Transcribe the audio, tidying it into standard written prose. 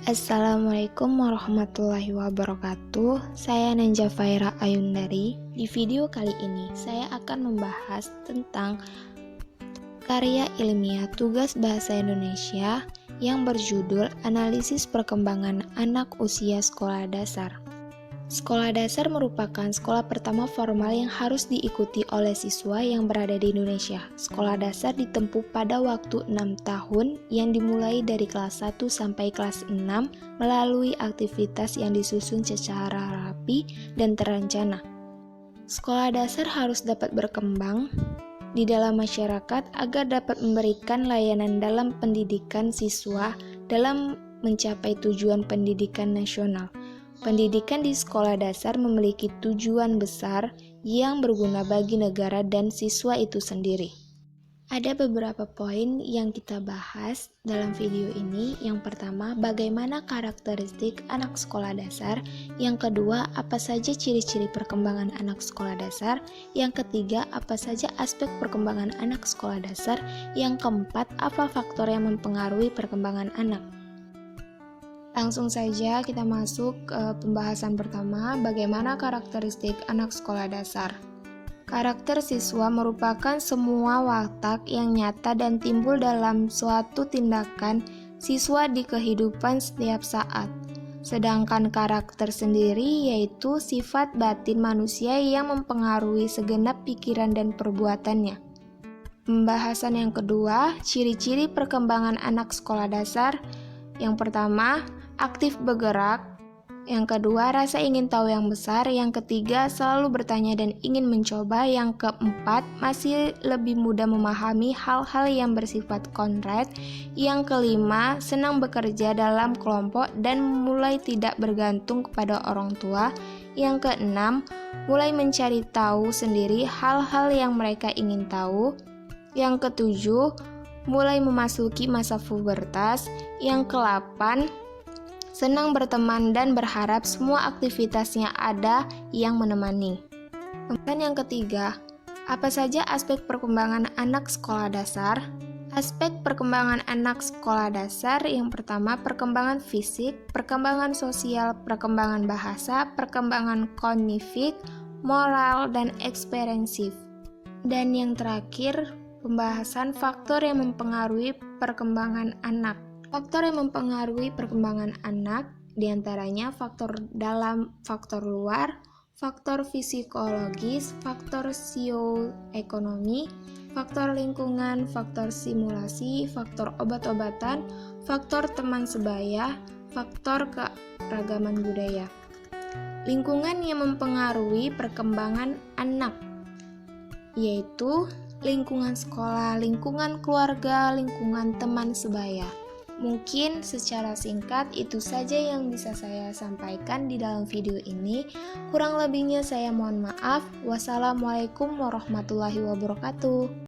Assalamualaikum warahmatullahi wabarakatuh. Saya Nanja Faira Ayundari. Di video kali ini saya akan membahas tentang karya ilmiah tugas bahasa Indonesia yang berjudul Analisis Perkembangan Anak Usia Sekolah Dasar. Sekolah dasar merupakan sekolah pertama formal yang harus diikuti oleh siswa yang berada di Indonesia. Sekolah dasar ditempuh pada waktu 6 tahun yang dimulai dari kelas 1 sampai kelas 6 melalui aktivitas yang disusun secara rapi dan terencana. Sekolah dasar harus dapat berkembang di dalam masyarakat agar dapat memberikan layanan dalam pendidikan siswa dalam mencapai tujuan pendidikan nasional. Pendidikan di sekolah dasar memiliki tujuan besar yang berguna bagi negara dan siswa itu sendiri. Ada beberapa poin yang kita bahas dalam video ini. Yang pertama, bagaimana karakteristik anak sekolah dasar. Yang kedua, apa saja ciri-ciri perkembangan anak sekolah dasar. Yang ketiga, apa saja aspek perkembangan anak sekolah dasar. Yang keempat, apa faktor yang mempengaruhi perkembangan anak. Langsung saja kita masuk ke pembahasan pertama, bagaimana karakteristik anak sekolah dasar. Karakter siswa merupakan semua watak yang nyata dan timbul dalam suatu tindakan siswa di kehidupan setiap saat. Sedangkan karakter sendiri yaitu sifat batin manusia yang mempengaruhi segenap pikiran dan perbuatannya. Pembahasan yang kedua, ciri-ciri perkembangan anak sekolah dasar. Yang pertama, aktif bergerak. Yang kedua, rasa ingin tahu yang besar. Yang ketiga, selalu bertanya dan ingin mencoba. Yang keempat, masih lebih mudah memahami hal-hal yang bersifat konkret. Yang kelima, senang bekerja dalam kelompok dan mulai tidak bergantung kepada orang tua. Yang keenam, mulai mencari tahu sendiri hal-hal yang mereka ingin tahu. Yang ketujuh, mulai memasuki masa pubertas. Yang ke-8, senang berteman dan berharap semua aktivitasnya ada yang menemani. Dan yang ketiga, apa saja aspek perkembangan anak sekolah dasar? Aspek perkembangan anak sekolah dasar yang pertama, perkembangan fisik, perkembangan sosial, perkembangan bahasa, perkembangan kognitif, moral, dan ekspresif. Dan yang terakhir, pembahasan faktor yang mempengaruhi perkembangan anak. Faktor yang mempengaruhi perkembangan anak diantaranya faktor dalam, faktor luar, faktor psikologis, faktor sosioekonomi, faktor lingkungan, faktor simulasi, faktor obat-obatan, faktor teman sebaya, faktor keragaman budaya. Lingkungan yang mempengaruhi perkembangan anak yaitu lingkungan sekolah, lingkungan keluarga, lingkungan teman sebaya. Mungkin secara singkat itu saja yang bisa saya sampaikan di dalam video ini. Kurang lebihnya saya mohon maaf. Wassalamualaikum warahmatullahi wabarakatuh.